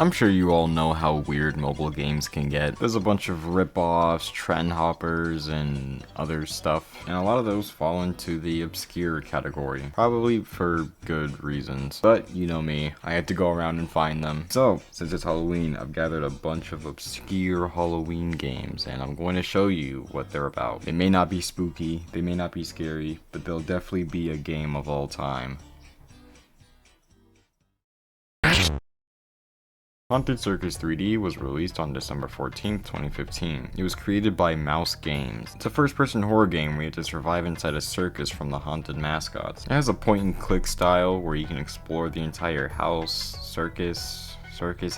I'm sure you all know how weird mobile games can get. There's a bunch of rip-offs, trend hoppers, and other stuff, and a lot of those fall into the obscure category, probably for good reasons. But you know me, I had to go around and find them. So, since it's Halloween, I've gathered a bunch of obscure Halloween games, and I'm going to show you what they're about. They may not be spooky, they may not be scary, but they'll definitely be a game of all time. Haunted Circus 3D was released on December 14th, 2015. It was created by Mouse Games. It's a first-person horror game where you have to survive inside a circus from the haunted mascots. It has a point-and-click style where you can explore the entire house, circus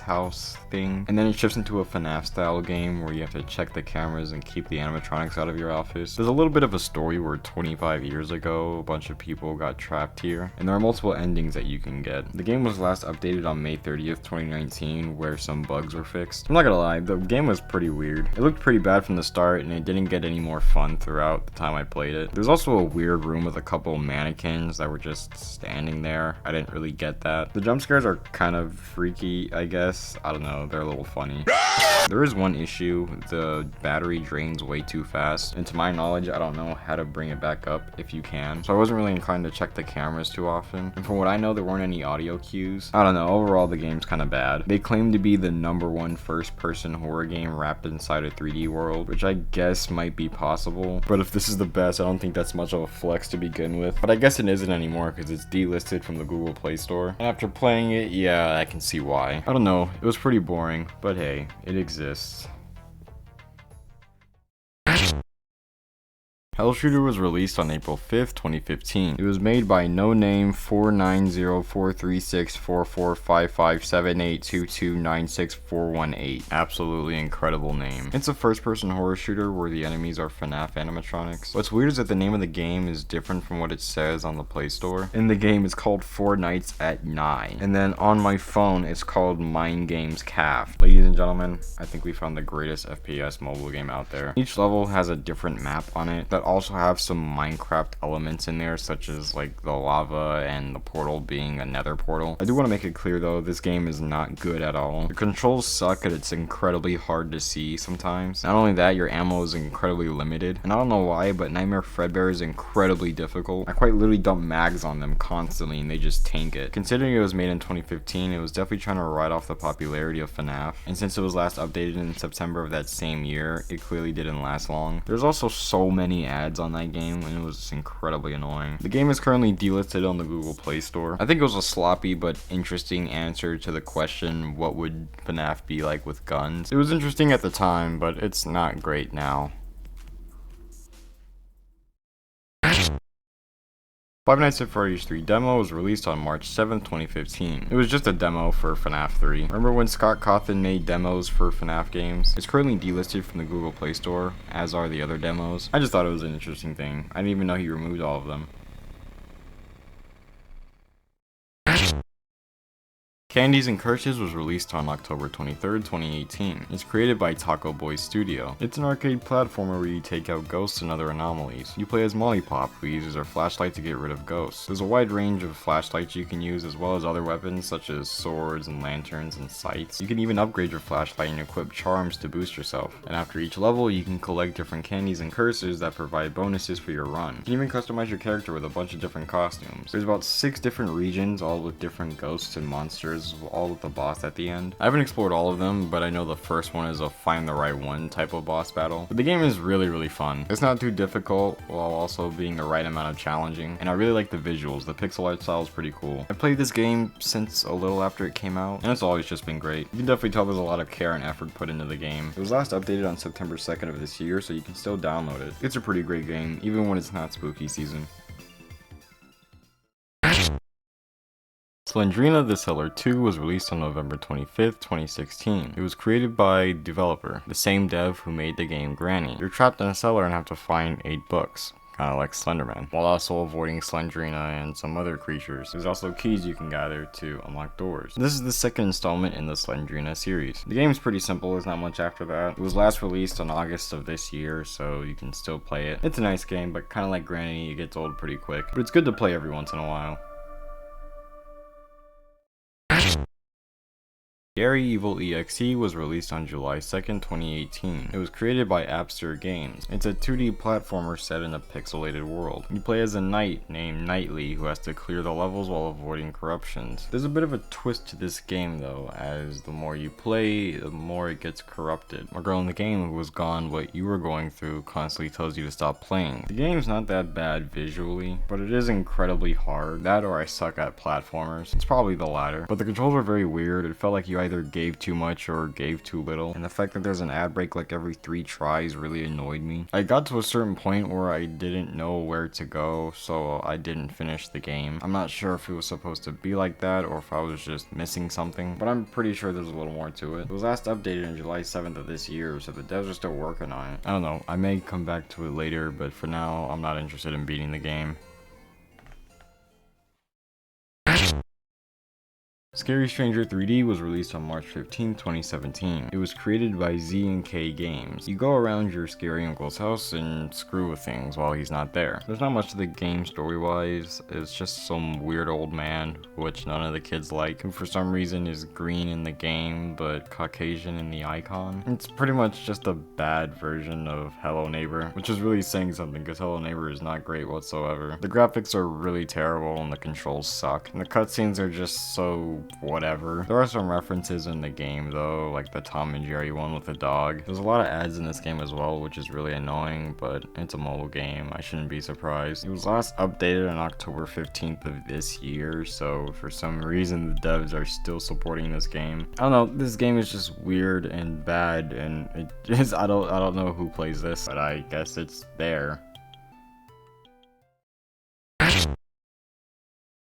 house thing, and then it shifts into a FNAF style game where you have to check the cameras and keep the animatronics out of your office. There's a little bit of a story where 25 years ago a bunch of people got trapped here, and there are multiple endings that you can get. The game was last updated on May 30th, 2019, where some bugs were fixed. I'm not gonna lie, the game was pretty weird. It looked pretty bad from the start, and it didn't get any more fun throughout the time I played it. There's also a weird room with a couple mannequins that were just standing there. I didn't really get that. The jump scares are kind of freaky, I guess. I don't know, they're a little funny. There is one issue, the battery drains way too fast, and to my knowledge, I don't know how to bring it back up if you can. So I wasn't really inclined to check the cameras too often, and from what I know, there weren't any audio cues. I don't know, overall the game's kind of bad. They claim to be the #1 first-person horror game wrapped inside a 3D world, which I guess might be possible, but if this is the best, I don't think that's much of a flex to begin with. But I guess it isn't anymore because it's delisted from the Google Play Store, and after playing it, yeah, I can see why. I don't know, it was pretty boring, but hey, it exists. Hell Shooter was released on April 5th, 2015. It was made by No Name 490-436-44557822964118. Absolutely incredible name. It's a first-person horror shooter where the enemies are FNAF animatronics. What's weird is that the name of the game is different from what it says on the Play Store. In the game, it's called Four Nights at 9. And then on my phone, it's called Mind Games Calf. Ladies and gentlemen, I think we found the greatest FPS mobile game out there. Each level has a different map on it that also have some Minecraft elements in there, such as like the lava and the portal being a nether portal. I do want to make it clear though, this game is not good at all. The controls suck and it's incredibly hard to see sometimes. Not only that, your ammo is incredibly limited, and I don't know why, but Nightmare Fredbear is incredibly difficult. I quite literally dump mags on them constantly and they just tank it. Considering it was made in 2015, it was definitely trying to ride off the popularity of FNAF, and since it was last updated in September of that same year, it clearly didn't last long. There's also so many ads on that game, and it was just incredibly annoying. The game is currently delisted on the Google Play Store. I think it was a sloppy but interesting answer to the question, what would FNAF be like with guns? It was interesting at the time, but it's not great now. Five Nights at Freddy's 3 demo was released on March 7th, 2015. It was just a demo for FNAF 3. Remember when Scott Cawthon made demos for FNAF games? It's currently delisted from the Google Play Store, as are the other demos. I just thought it was an interesting thing. I didn't even know he removed all of them. Candies and Curses was released on October 23rd, 2018. It's created by Taco Boy Studio. It's an arcade platformer where you take out ghosts and other anomalies. You play as Mollipop, who uses her flashlight to get rid of ghosts. There's a wide range of flashlights you can use, as well as other weapons such as swords and lanterns and sights. You can even upgrade your flashlight and equip charms to boost yourself. And after each level, you can collect different candies and curses that provide bonuses for your run. You can even customize your character with a bunch of different costumes. There's about 6 different regions, all with different ghosts and monsters, all with the boss at the end. I haven't explored all of them, but I know the first one is a find the right one type of boss battle. But the game is really fun. It's not too difficult while also being the right amount of challenging, and I really like the visuals. The pixel art style is pretty cool. I played this game since a little after it came out, and it's always just been great. You can definitely tell there's a lot of care and effort put into the game. It was last updated on September 2nd of this year, so you can still download it. It's a pretty great game, even when it's not spooky season. Slendrina the Cellar 2 was released on November 25th, 2016. It was created by developer, the same dev who made the game Granny. You're trapped in a cellar and have to find 8 books, kinda like Slenderman, while also avoiding Slendrina and some other creatures. There's also keys you can gather to unlock doors. This is the second installment in the Slendrina series. The game is pretty simple, there's not much after that. It was last released on August of this year, so you can still play it. It's a nice game, but kinda like Granny, it gets old pretty quick. But it's good to play every once in a while. Scary Evil Exe was released on July 2nd, 2018. It was created by Appster Games. It's a 2D platformer set in a pixelated world. You play as a knight named Knightley who has to clear the levels while avoiding corruptions. There's a bit of a twist to this game though, as the more you play, the more it gets corrupted. A girl in the game who was gone what you were going through constantly tells you to stop playing. The game's not that bad visually, but it is incredibly hard. That or I suck at platformers. It's probably the latter. But the controls are very weird. It felt like you either gave too much or gave too little, and the fact that there's an ad break like every 3 tries really annoyed me. I got to a certain point where I didn't know where to go, so I didn't finish the game. I'm not sure if it was supposed to be like that or if I was just missing something, but I'm pretty sure there's a little more to it. It was last updated on July 7th of this year, so the devs are still working on it. I don't know, I may come back to it later, but for now, I'm not interested in beating the game. Scary Stranger 3D was released on March 15, 2017. It was created by Z&K Games. You go around your scary uncle's house and screw with things while he's not there. There's not much to the game story-wise. It's just some weird old man, which none of the kids like, who for some reason is green in the game, but Caucasian in the icon. It's pretty much just a bad version of Hello Neighbor, which is really saying something because Hello Neighbor is not great whatsoever. The graphics are really terrible and the controls suck, and the cutscenes are just so whatever. There are some references in the game though, like the Tom and Jerry one with the dog. There's a lot of ads in this game as well, which is really annoying, but it's a mobile game. I shouldn't be surprised. It was last updated on October 15th of this year, so for some reason the devs are still supporting this game. I don't know, this game is just weird and bad, and it just, I don't know who plays this, but I guess it's there.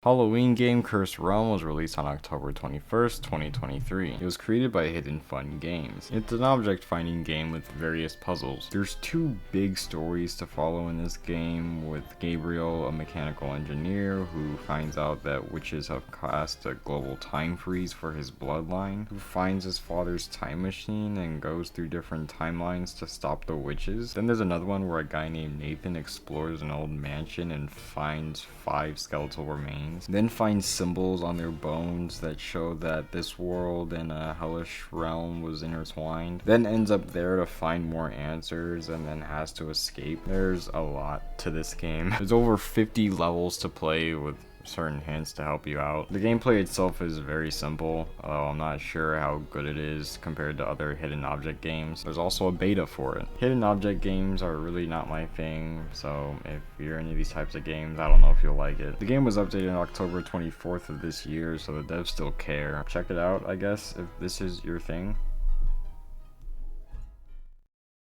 Halloween game Cursed Realm was released on October 21st, 2023. It was created by Hidden Fun Games. It's an object finding game with various puzzles. There's 2 big stories to follow in this game, with Gabriel, a mechanical engineer who finds out that witches have cast a global time freeze for his bloodline, who finds his father's time machine and goes through different timelines to stop the witches. Then there's another one where a guy named Nathan explores an old mansion and finds 5 skeletal remains. Then finds symbols on their bones that show that this world and a hellish realm was intertwined. Then ends up there to find more answers and then has to escape. There's a lot to this game. There's over 50 levels to play with certain hints to help you out. The gameplay itself is very simple, although I'm not sure how good it is compared to other hidden object games. There's also a beta for it. Hidden object games are really not my thing, so if you're into these types of games, I don't know if you'll like it. The game was updated on October 24th of this year, so the devs still care. Check it out, I guess, if this is your thing.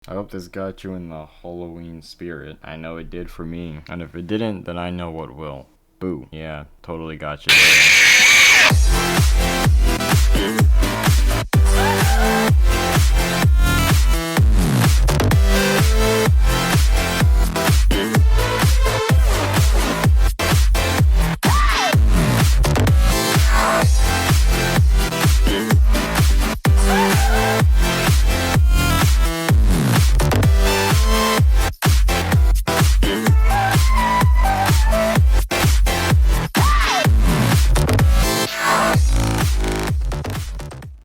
I hope this got you in the Halloween spirit. I know it did for me, and if it didn't, then I know what will. Boo. Yeah, totally got you there.